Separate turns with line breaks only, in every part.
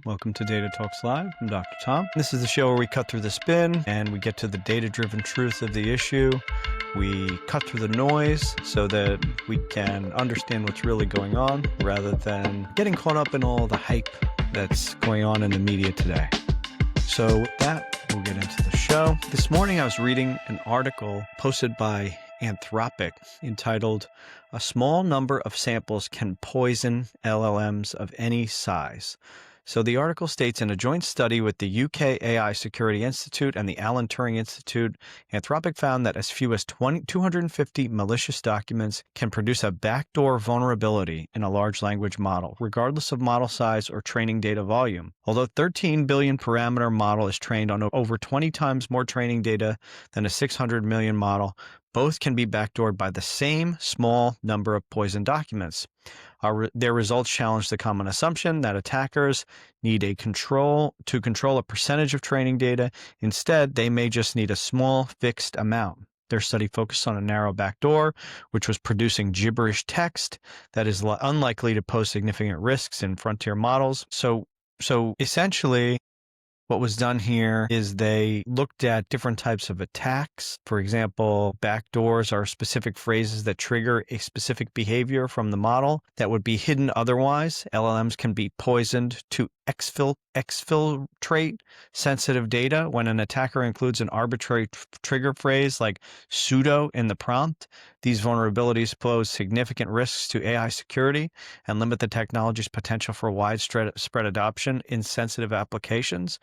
Welcome to Data Talks Live. I'm Dr. Tom. This is the show where we cut through the spin and we get to the data-driven truth of the issue. We cut through the noise so that we can understand what's really going on rather than getting caught up in all the hype that's going on in the media today. So with that, we'll get into the show. This morning I was reading an article posted by Anthropic entitled, "A Small Number of Samples Can Poison LLMs of Any Size." So the article states, in a joint study with the UK AI Security Institute and the Alan Turing Institute, Anthropic found that as few as 250 malicious documents can produce a backdoor vulnerability in a large language model, regardless of model size or training data volume. Although 13 billion parameter model is trained on over 20 times more training data than a 600 million model, both can be backdoored by the same small number of poisoned documents. Their results challenge the common assumption that attackers need to control a percentage of training data. Instead, they may just need a small fixed amount. Their study focused on a narrow backdoor, which was producing gibberish text that is unlikely to pose significant risks in frontier models. So essentially, what was done here is they looked at different types of attacks. For example, backdoors are specific phrases that trigger a specific behavior from the model that would be hidden otherwise. LLMs can be poisoned to exfiltrate sensitive data when an attacker includes an arbitrary trigger phrase like pseudo in the prompt. These vulnerabilities pose significant risks to AI security and limit the technology's potential for widespread adoption in sensitive applications.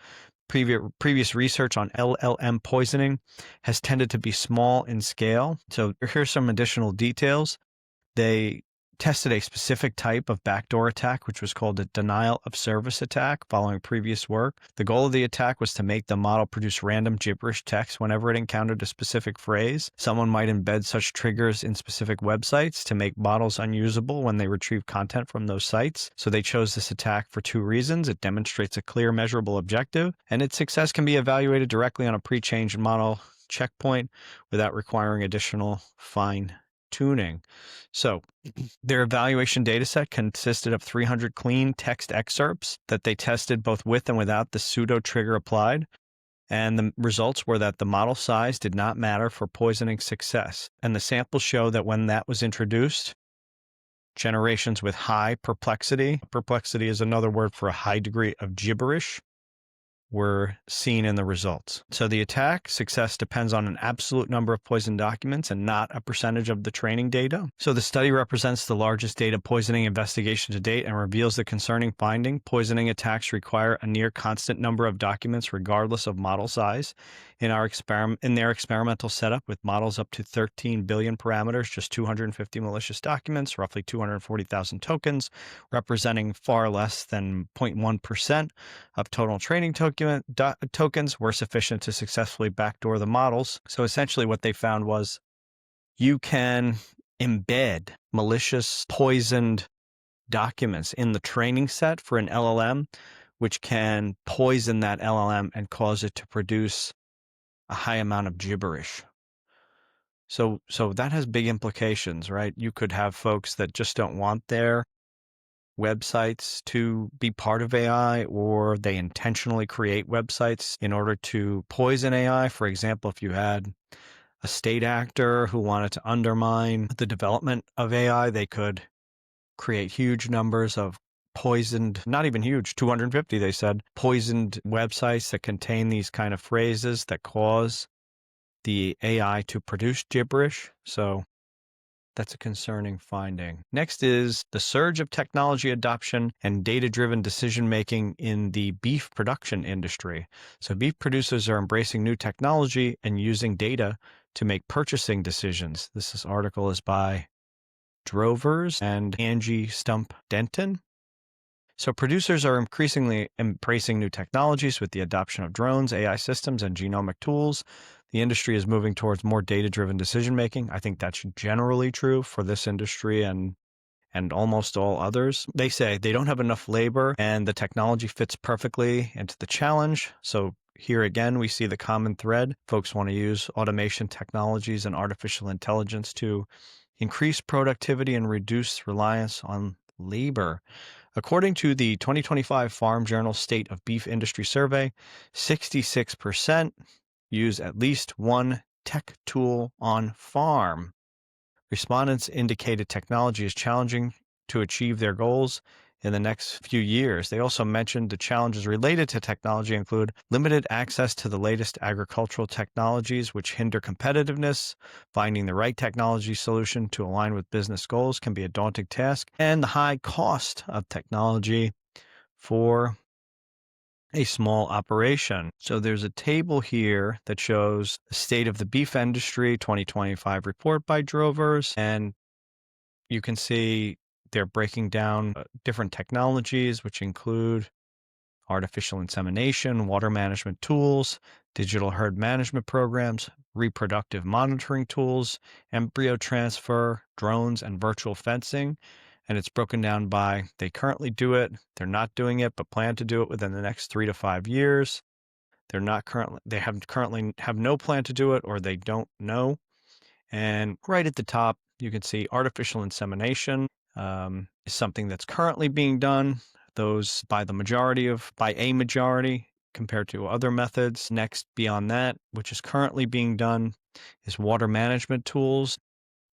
Previous research on LLM poisoning has tended to be small in scale. So here's some additional details. They tested a specific type of backdoor attack, which was called a denial of service attack following previous work. The goal of the attack was to make the model produce random gibberish text whenever it encountered a specific phrase. Someone might embed such triggers in specific websites to make models unusable when they retrieve content from those sites. So they chose this attack for two reasons. It demonstrates a clear, measurable objective, and its success can be evaluated directly on a pre-trained model checkpoint without requiring additional fine-tuning. So their evaluation dataset consisted of 300 clean text excerpts that they tested both with and without the pseudo trigger applied. And the results were that the model size did not matter for poisoning success. And the samples show that when that was introduced, generations with high perplexity is another word for a high degree of gibberish, were seen in the results. So the attack success depends on an absolute number of poisoned documents and not a percentage of the training data. So the study represents the largest data poisoning investigation to date and reveals the concerning finding. Poisoning attacks require a near constant number of documents regardless of model size. In their experimental setup with models up to 13 billion parameters, just 250 malicious documents, roughly 240,000 tokens, representing far less than 0.1% of total training tokens were sufficient to successfully backdoor the models. So essentially what they found was you can embed malicious, poisoned documents in the training set for an LLM, which can poison that LLM and cause it to produce a high amount of gibberish. So that has big implications, right? You could have folks that just don't want their websites to be part of AI, or they intentionally create websites in order to poison AI. For example, if you had a state actor who wanted to undermine the development of AI, they could create huge numbers of poisoned, not even huge, 250, they said, poisoned websites that contain these kind of phrases that cause the AI to produce gibberish. So that's a concerning finding. Next is the surge of technology adoption and data-driven decision-making in the beef production industry. So beef producers are embracing new technology and using data to make purchasing decisions. This article is by Drovers and Angie Stump-Denton. So producers are increasingly embracing new technologies with the adoption of drones, AI systems, and genomic tools. The industry is moving towards more data-driven decision-making. I think that's generally true for this industry and almost all others. They say they don't have enough labor and the technology fits perfectly into the challenge. So here again, we see the common thread. Folks want to use automation technologies and artificial intelligence to increase productivity and reduce reliance on labor. According to the 2025 Farm Journal State of Beef Industry Survey, 66% use at least one tech tool on farm. Respondents indicated technology is challenging to achieve their goals in the next few years. They also mentioned the challenges related to technology include limited access to the latest agricultural technologies, which hinder competitiveness. Finding the right technology solution to align with business goals can be a daunting task, and the high cost of technology for a small operation. So there's a table here that shows the state of the beef industry 2025 report by Drovers, and you can see they're breaking down different technologies, which include artificial insemination, water management tools, digital herd management programs, reproductive monitoring tools, embryo transfer, drones, and virtual fencing. And it's broken down by they currently do it, they're not doing it, but plan to do it within the next 3 to 5 years. They currently have no plan to do it, or they don't know. And right at the top, you can see artificial insemination is something that's currently being done. Those by a majority compared to other methods. Next, beyond that, which is currently being done, is water management tools.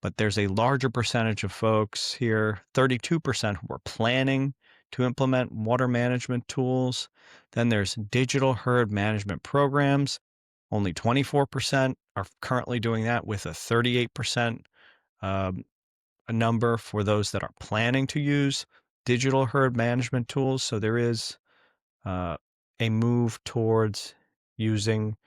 But there's a larger percentage of folks here, 32% who are planning to implement water management tools. Then there's digital herd management programs. Only 24% are currently doing that, with a 38% a number for those that are planning to use digital herd management tools. So there is a move towards using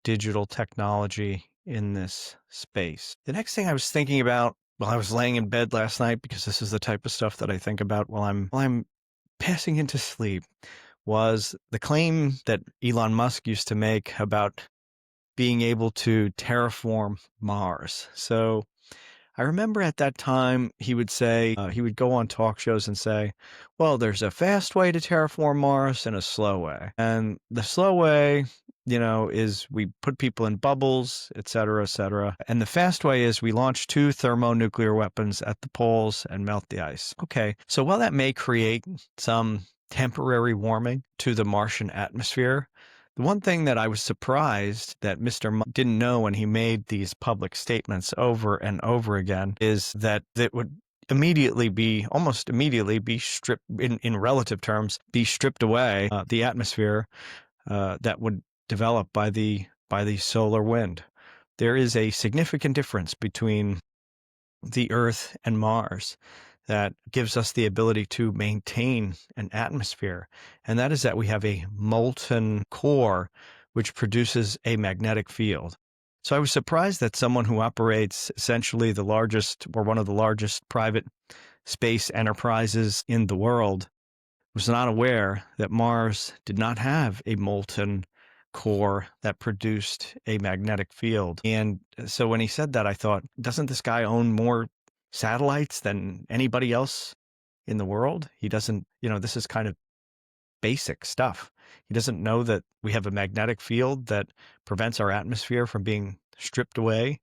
digital technology in this space. The next thing I was thinking about while I was laying in bed last night, because this is the type of stuff that I think about while I'm passing into sleep, was the claim that Elon Musk used to make about being able to terraform Mars. So I remember at that time he would say, he would go on talk shows and say, well, there's a fast way to terraform Mars and a slow way. And the slow way, is we put people in bubbles, et cetera, et cetera. And the fast way is we launch 2 thermonuclear weapons at the poles and melt the ice. Okay, so while that may create some temporary warming to the Martian atmosphere, the one thing that I was surprised that Mr. Musk didn't know when he made these public statements over and over again is that it would almost immediately be stripped, in relative terms, be stripped away, the atmosphere that would develop by the solar wind. There is a significant difference between the Earth and Mars that gives us the ability to maintain an atmosphere. And that is that we have a molten core which produces a magnetic field. So I was surprised that someone who operates essentially the largest, or one of the largest, private space enterprises in the world was not aware that Mars did not have a molten core that produced a magnetic field. And so when he said that, I thought, doesn't this guy own more satellites than anybody else in the world? He doesn't, this is kind of basic stuff. He doesn't know that we have a magnetic field that prevents our atmosphere from being stripped away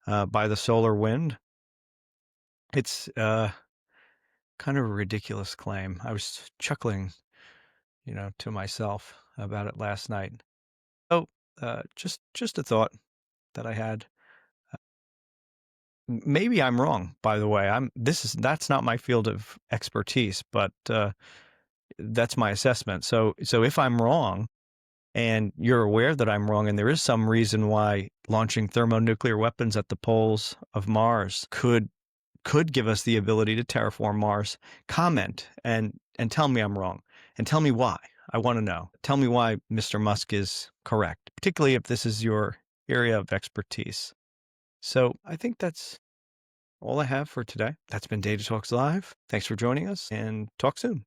by the solar wind. It's kind of a ridiculous claim. I was chuckling, to myself about it last night. So, just a thought that I had. Maybe I'm wrong, by the way. That's not my field of expertise, but that's my assessment. So if I'm wrong, and you're aware that I'm wrong, and there is some reason why launching thermonuclear weapons at the poles of Mars could give us the ability to terraform Mars, comment and tell me I'm wrong, and tell me why. I want to know. Tell me why Mr. Musk is correct, particularly if this is your area of expertise. So I think that's all I have for today. That's been Data Talks Live. Thanks for joining us, and talk soon.